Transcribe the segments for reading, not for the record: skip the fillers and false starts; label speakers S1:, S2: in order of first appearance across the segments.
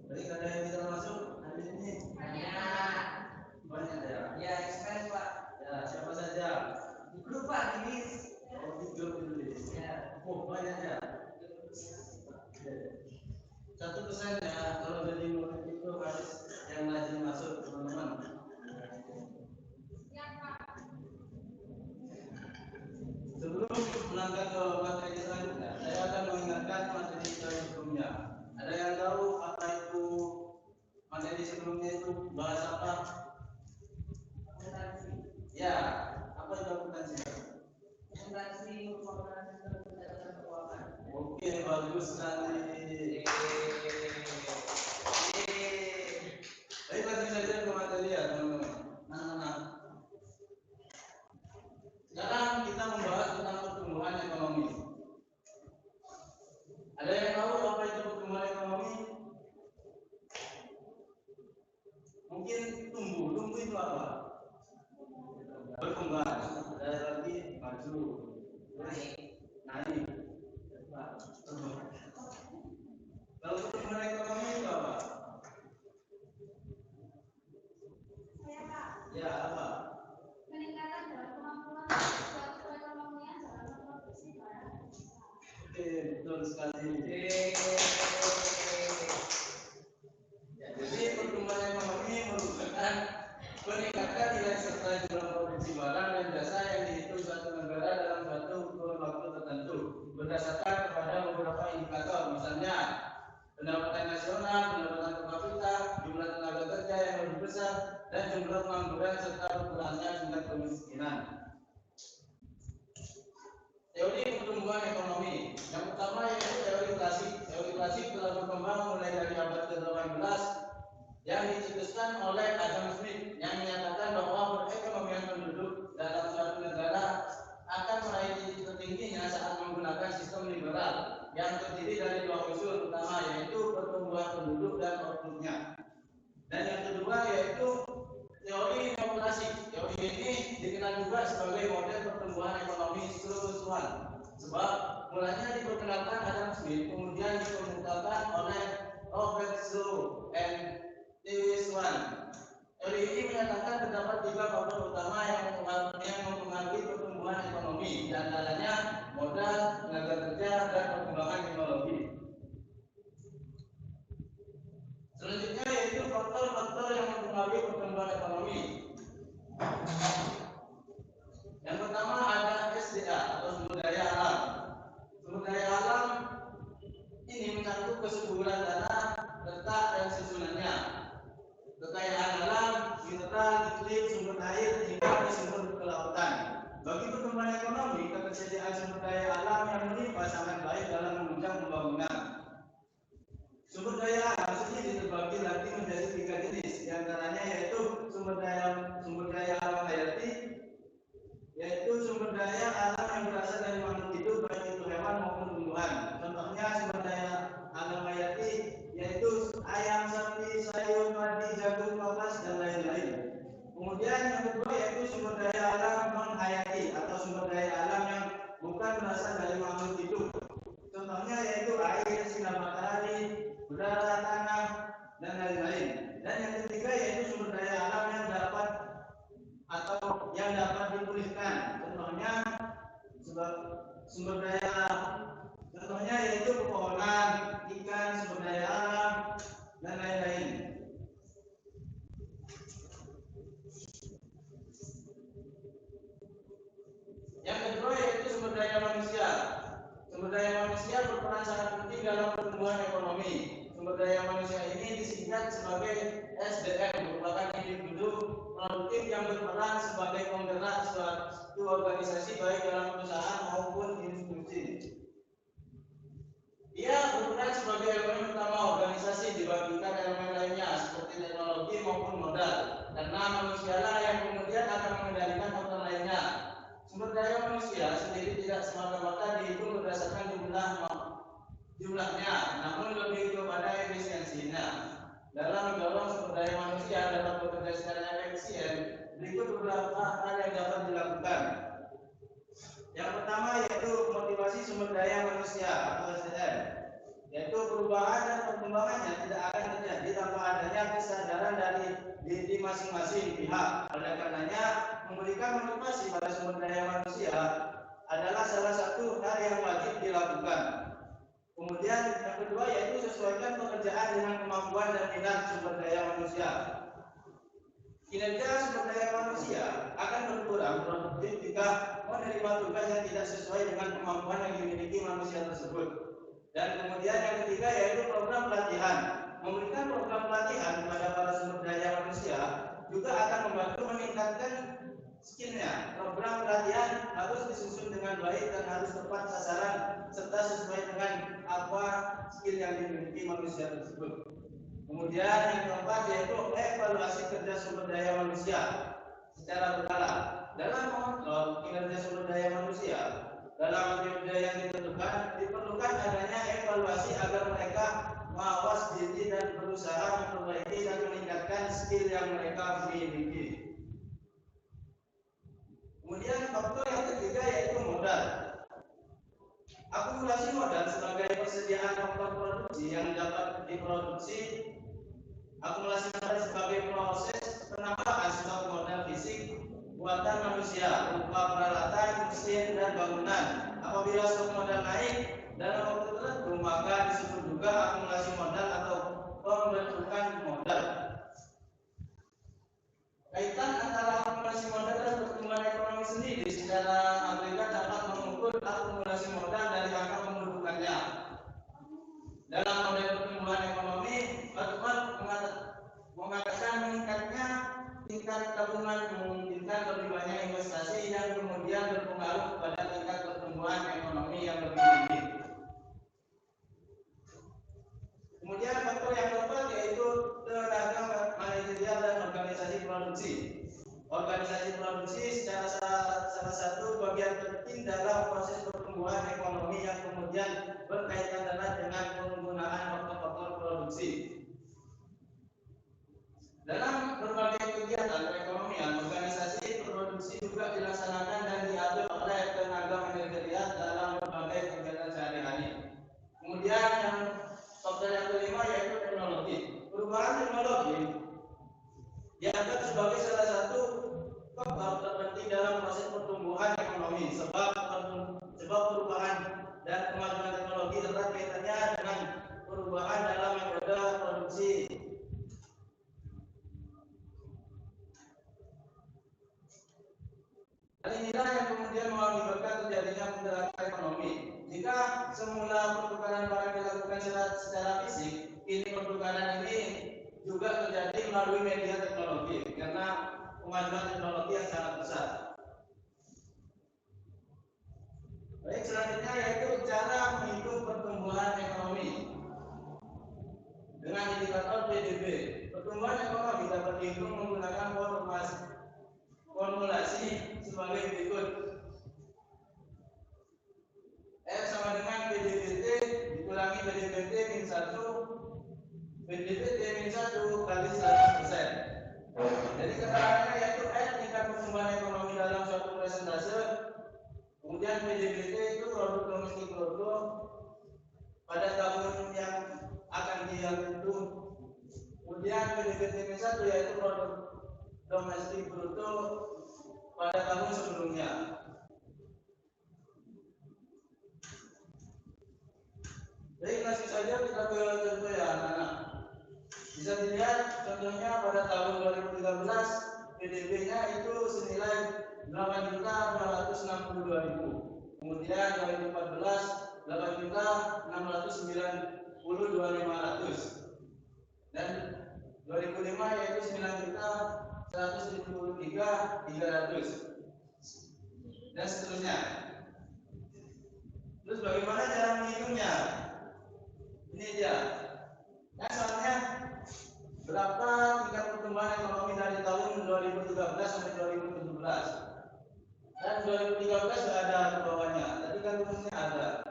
S1: Jadi ada yang tidak masuk hari ini? Banyak ya?
S2: Ya, express Pak.
S1: Ya, siapa saja?
S2: Di grup Pak, di
S1: Oh, di grup tulis.
S2: ya.
S1: Oh, banyak ya? Satu pesannya, kalau jadi murid itu harus yang rajin masuk, teman-teman. Sebelum melangkah ke materi selanjutnya, saya akan mengingatkan materi sebelumnya. Ada yang tahu apa itu materi sebelumnya itu bahas apa?
S2: Akuntansi.
S1: Ya, apa itu akuntansi?
S2: Akuntansi merupakan sistem pencatatan keuangan.
S1: Oke, bagus sekali. Baik, langsung saja ke materi ya, teman-teman. Nah. Sekarang kita membahas tentang pertumbuhan ekonomi. Ada yang tahu apa itu pertumbuhan ekonomi? Mungkin tumbuh itu apa? Berkembang. Ada lagi maju, naik. Kalau pertumbuhan ekonomi itu apa? Ya, apa?
S3: Peningkatan dalam kemampuan suatu perekonomian dalam memproduksi barang dan jasa.
S1: Oke, betul sekali. Ya, jadi pertumbuhan ekonomi merupakan peningkatan nilai serta jumlah produksi barang dan jasa yang dihitung suatu negara dalam suatu kurun waktu tertentu berdasarkan kepada beberapa indikator, misalnya pendapatan nasional, pendapatan per kapita, jumlah tenaga kerja yang lebih besar, dan jumlah pengangguran serta berkurangnya tingkat kemiskinan. Teori pertumbuhan ekonomi. Yang pertama yaitu teori klasik. Teori klasik telah berkembang mulai dari abad ke-18 yang dicetuskan oleh Adam Smith yang menyatakan bahwa perekonomian penduduk dalam suatu negara akan meraih titik tertingginya saat menggunakan sistem liberal yang terdiri dari dua unsur utama, yaitu pertumbuhan penduduk dan outputnya. Dan yang kedua yaitu teori neoklasik. Teori ini dikenal juga sebagai model pertumbuhan ekonomi struktural, sebab mulanya diperkenalkan Adam Smith, kemudian dikemukakan oleh Robert Shaw dan Lewis Swan. Teori ini menyatakan terdapat tiga faktor utama yang mempengaruhi pertumbuhan ekonomi, di antaranya modal, tenaga kerja, dan perkembangan teknologi. Selanjutnya yaitu faktor-faktor yang mempengaruhi pertumbuhan ekonomi. Yang pertama ada SDA atau sumber daya alam. Sumber daya alam ini mencakup kesuburan tanah, letak, dan susunannya. Kekayaan alam, mineral, iklim, sumber air, hingga sumber kelautan. Bagi pertumbuhan ekonomi, ketersediaan sumber daya alam yang melimpah sangat baik dalam menunjang pembangunan. Sumber daya alam ini dibagi lagi menjadi tiga jenis, diantaranya yaitu sumber daya alam hayati, yaitu sumber daya alam yang berasal dari makhluk hidup baik itu hewan maupun tumbuhan. Contohnya sumber daya alam hayati yaitu ayam, sapi, sayur, padi, jagung, kapas, dan lain-lain. Kemudian yang kedua yaitu sumber daya alam non hayati atau sumber daya alam yang bukan berasal dari makhluk hidup. Contohnya yaitu air, sinar matahari, udara, tanah, dan lain-lain. Dan yang ketiga yaitu sumber daya alam yang dapat dipulihkan. Contohnya yaitu pepohonan, ikan, sumber daya alam, dan lain-lain. Yang kedua yaitu sumber daya manusia. Sumber daya manusia berperan sangat penting dalam pertumbuhan ekonomi. Sumber daya manusia ini disingkat sebagai SDM, merupakan individu produktif yang berperan sebagai penggerak suatu organisasi baik dalam perusahaan maupun institusi. Ia berperan sebagai elemen utama organisasi, dibagikan elemen lainnya seperti teknologi maupun modal, karena manusialah yang kemudian akan mengendalikan faktor lainnya. Sumber daya manusia sendiri tidak semata-mata dihitung berdasarkan jumlahnya, namun lebih kepada efisiensinya. Dalam mendorong sumber daya manusia dapat bekerja secara efisien, berikut beberapa hal yang dapat dilakukan. Yang pertama yaitu motivasi sumber daya manusia atau SDM, yaitu perubahan dan perkembangannya tidak akan terjadi di masing-masing pihak. Oleh karenanya memberikan motivasi pada sumber daya manusia adalah salah satu hal yang wajib dilakukan. Kemudian yang kedua yaitu sesuaikan pekerjaan dengan kemampuan dan minat sumber daya manusia. Kinerja sumber daya manusia akan berkurang produktif jika menerima tugas yang tidak sesuai dengan kemampuan yang dimiliki manusia tersebut. Dan kemudian yang ketiga yaitu program pelatihan. Memberikan program pelatihan kepada para sumber daya manusia juga akan membantu meningkatkan skillnya. Program pelatihan harus disusun dengan baik dan harus tepat sasaran serta sesuai dengan apa skill yang dimiliki manusia tersebut. Kemudian yang keempat yaitu evaluasi kerja sumber daya manusia secara berkala. Dalam mengontrol kinerja sumber daya manusia dalam periode yang ditentukan diperlukan adanya evaluasi agar mereka mawas diri dan berusaha memperbaiki dan meningkatkan skill yang mereka miliki. Kemudian faktor yang ketiga yaitu modal. Akumulasi modal sebagai persediaan faktor produksi yang dapat diproduksi. Akumulasi modal sebagai proses penambahan stok modal fisik buatan manusia berupa peralatan, mesin, dan bangunan. Apabila stok modal naik dalam waktu tertentu, maka disebut juga akumulasi modal atau pembentukan modal. Kaitan antara akumulasi modal dan pertumbuhan ekonomi sendiri secara agregat dapat mengukur akumulasi modal dari angka pembentukannya. Dalam model pertumbuhan ekonomi, Hartman mengatakan meningkatnya tingkat tabungan memungkinkan lebih banyak investasi yang kemudian berpengaruh pada tingkat pertumbuhan ekonomi yang lebih tinggi. Kemudian faktor yang keempat yaitu tenaga manajerial dan organisasi produksi. Organisasi produksi secara salah satu bagian penting dalam proses pertumbuhan ekonomi yang kemudian berkaitan erat dengan penggunaan faktor-faktor produksi. Dalam berbagai kegiatan perekonomian, organisasi produksi juga dilaksanakan dan diatur oleh tenaga manajerial dalam berbagai kegiatan sehari-hari. Kemudian yang faktor yang kelima yaitu teknologi. Perubahan teknologi dianggap sebagai salah satu faktor terpenting dalam proses pertumbuhan ekonomi sebab perubahan dan kemajuan teknologi erat kaitannya dengan perubahan dalam metode produksi. Hal inilah yang kemudian mengakibatkan terjadinya pergerakan ekonomi. Jika semula pertukaran barang dilakukan secara fisik, kini pertukaran ini juga terjadi melalui media teknologi karena kemajuan teknologi yang sangat besar. Baik, selanjutnya yaitu cara menghitung pertumbuhan ekonomi dengan indikator PDB. Pertumbuhan ekonomi dapat dihitung menggunakan formulasi sebagai berikut. R sama dengan PDBT dikurangi PDBT min 1 PDBT min 1 kali 100%. Jadi keterangannya yaitu R tingkat pertumbuhan ekonomi dalam suatu persentase, kemudian PDBT itu produk domestik bruto pada tahun yang akan dihitung, kemudian PDBT min 1 yaitu produk domestik bruto pada tahun sebelumnya. Baik, langsung saja kita ke contoh ya anak-anak. Bisa dilihat contohnya pada tahun 2013 PDB-nya itu senilai 8.262.000. Kemudian 2014 8.692.500 dan 2005 yaitu 9.173.300 dan seterusnya. Terus bagaimana cara menghitungnya? Ini dia. Nah, soalnya berapa tingkat pertumbuhan ekonomi dari tahun 2013 sampai 2017. Dan 2013 sudah ada di bawahnya. Tadi kan rumusnya ada.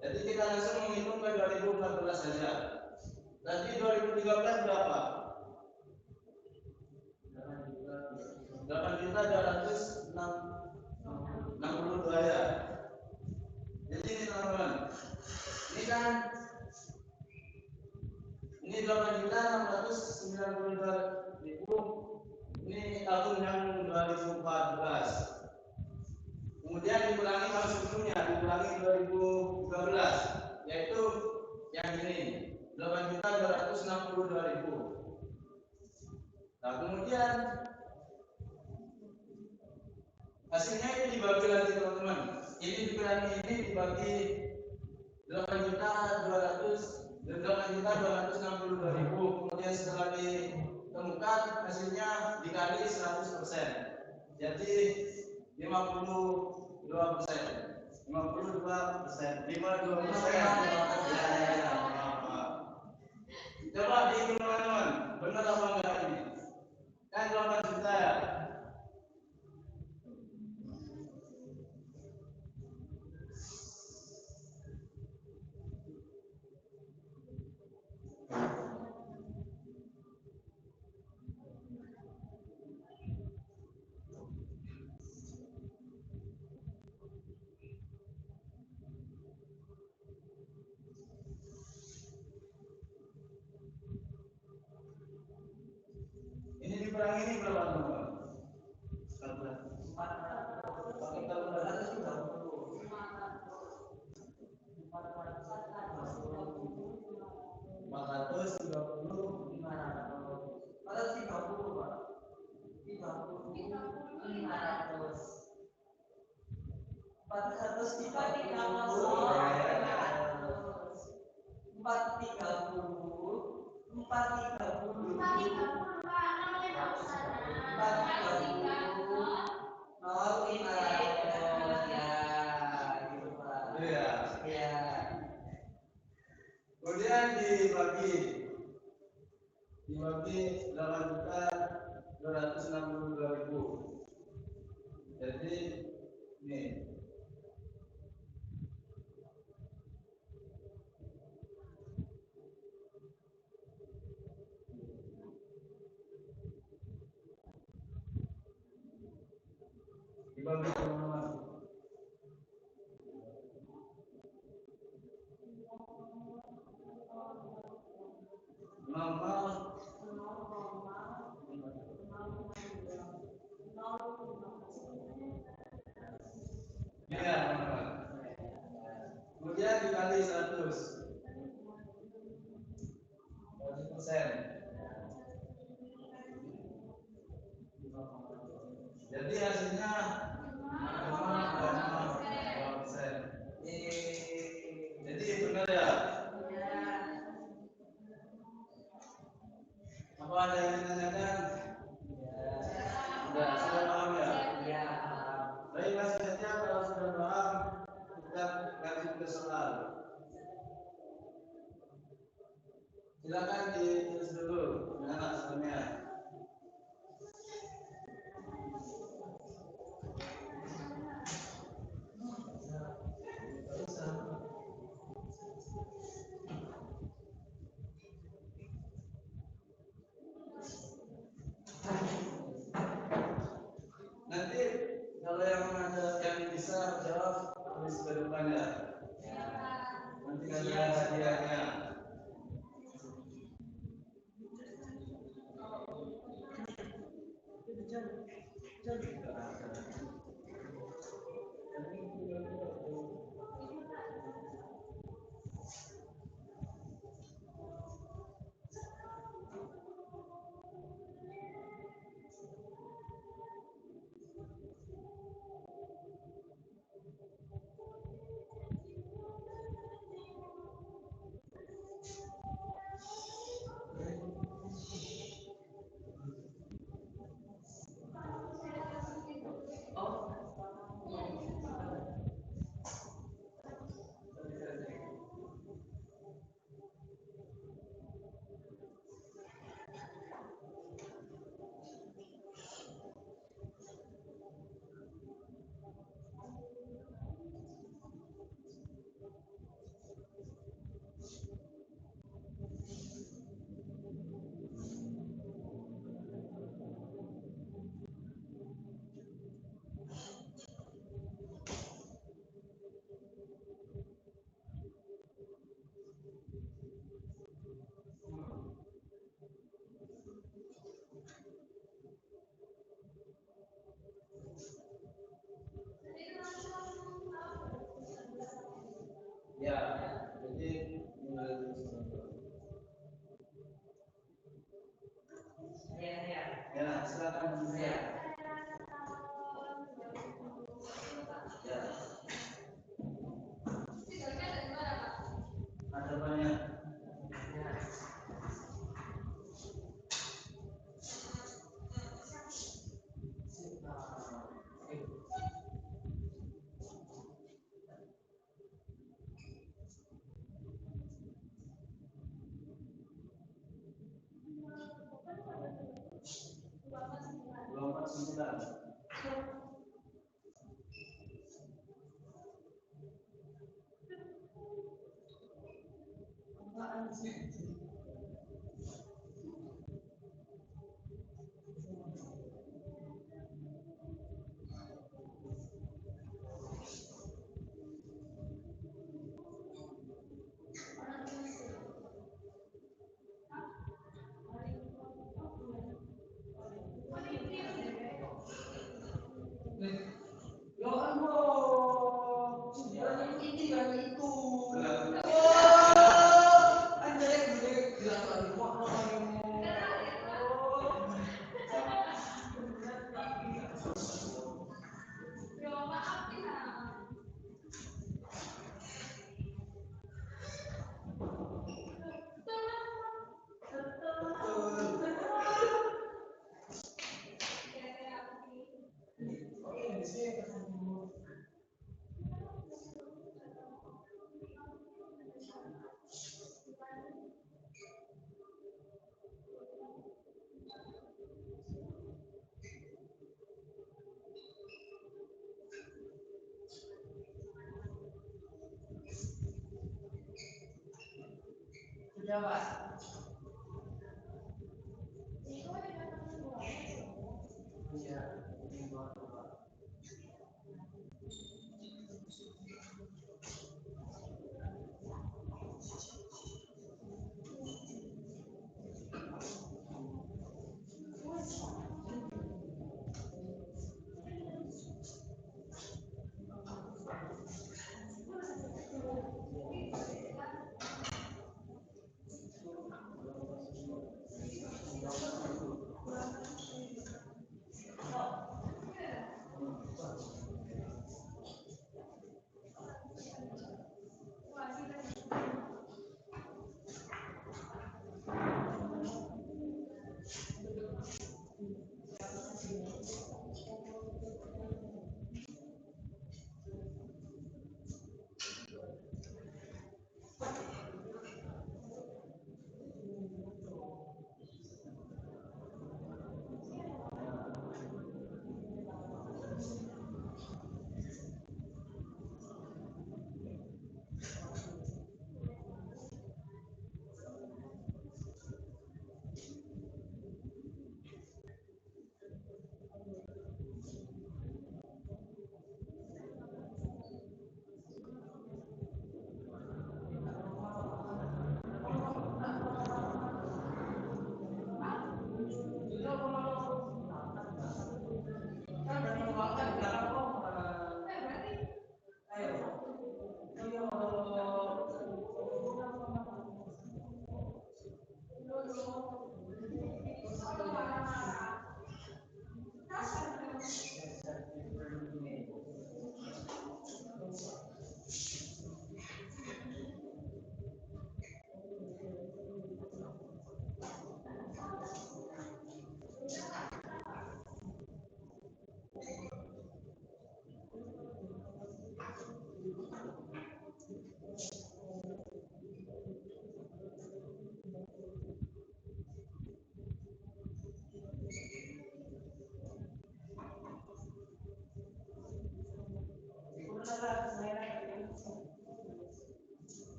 S1: Jadi kita langsung menghitung ke 2014 saja. Tadi 2013 berapa? 8.262 ya. Jadi ini teman-teman. Ini kan ini 8.692.500 ribu. Ini tahun yang 2014. Kemudian dikurangi tahun sebelumnya, dikurangi 2013, yaitu yang ini 8.262.000. Nah kemudian hasilnya itu dibagi lagi teman-teman. Ini dikurangi ini dibagi 8.262.000. Kemudian setelah ditemukan hasilnya dikali 100%. Jadi 52%. 52%. Coba dihitung teman-teman, benar apa enggak ini? Kan 8 juta ya? Ini dikurangi ini berapa teman-teman? 8.262.000. Jadi nih dibagi teman-teman. Ya, teman-teman. Kemudian dikali 100%. Jadi hasilnya 5,2%. Jadi benar ya? Apa ada yang ditanyakan? Sudah paham ya? Baik, langsung saja kalau sudah paham kita lanjut ke soal. Silakan ditulis dulu anak soalnya. Nanti kalau yang bisa jawab tulis ke depan ya. Nanti ada hadiahnya. Ya, jadi mulai ya, silakan ya. Ya. Ada banyak. Dua 49.
S2: Sudah, Pak.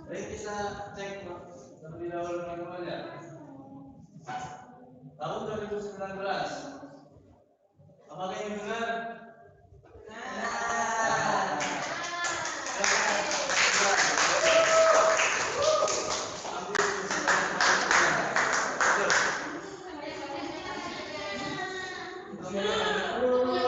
S1: Baik, kita cek terlebih dahulu manualnya. Tahun 2019. Apakah ini benar? Ambil Ya, yang kedua.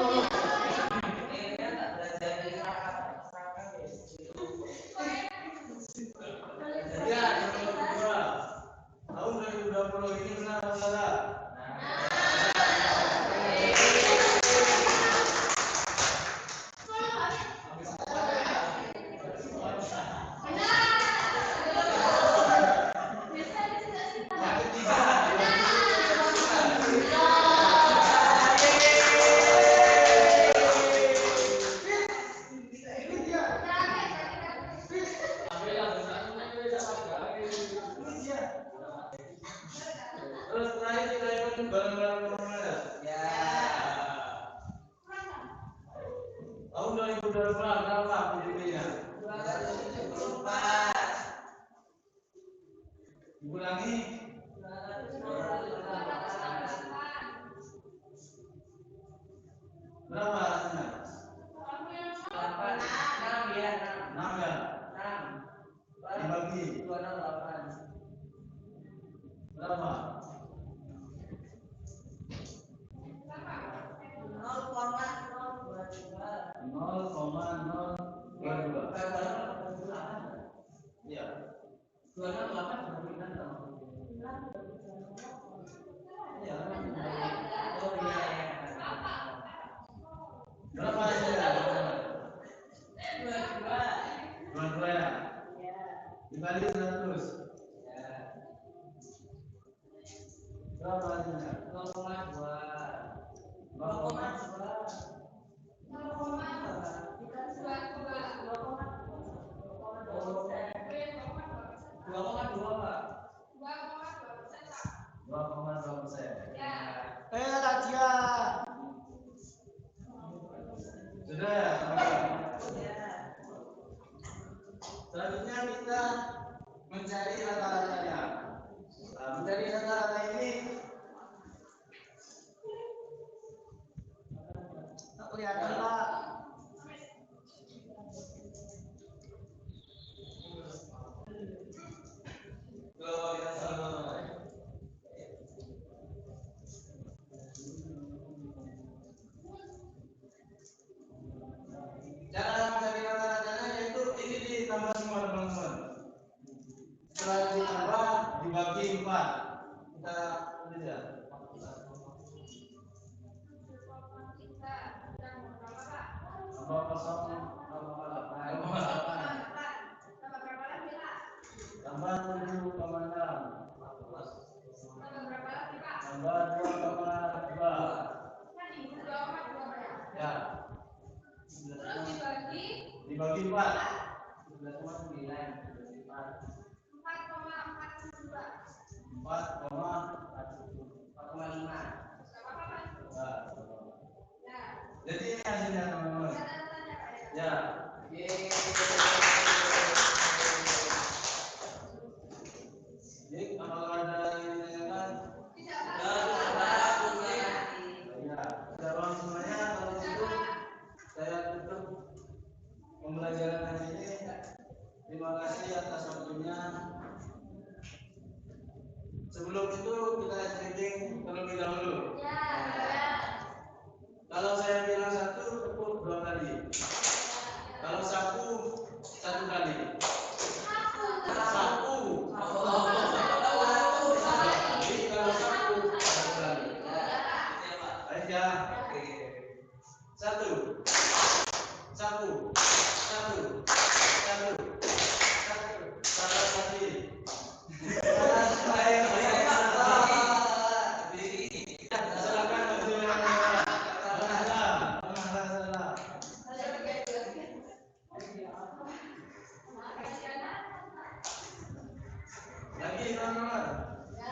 S1: Tahun 2020 ini benar atau salah? Yang ketiga. Terus terakhir kita ikut barang-barang rumah tangga.
S2: Ya.
S1: Tahun 2012 berapa PDB-nya?
S2: 274.
S1: Ulangi. Berapa rasanya?
S2: 6 ya,
S1: 6 ya?
S2: 6.
S1: Dibagi
S2: 268.
S1: berapa? 0,022. Iya.
S2: 268 berapa dong?
S1: Iya.
S2: Oh iya ya.
S1: Berapa hasilnya?
S2: 22.
S1: 22 ya?
S2: Ya.
S1: Dibagi 100.
S2: Ya.
S1: Berapa hasilnya?
S2: 0,2.
S1: 2,2%.
S3: Ya.
S1: Raja. Sudah ya, teman-teman? Selanjutnya kita mencari rata-ratanya. Nah, mencari rata-rata ini kelihatan Pak. Kalau kita sama cara mencari rata-ratanya yaitu ini ditambah semua teman-teman. Setelah ditambah dibagi 4. Kita lihat. 0,8. Tambah 7,6. Tambah 2,2. Ya. Dibagi 4. 4,5. Jadi ini hasilnya teman-teman. Ya. Jadi apakah ada yang ditanyakan? Ya, sudah paham semuanya. Kalau itu saya tutup pembelajaran hari ini. Terima kasih atas waktunya. Sebelum itu kita stretching terlebih dahulu. Kalau saya bilang 1, tepuk 2 kali. Kalau 1 kali. 1. Jadi kalau 1 kali. Baik ya. 1. Salah lagi. Silakan hasil yang salah. Lagi teman-teman. 1.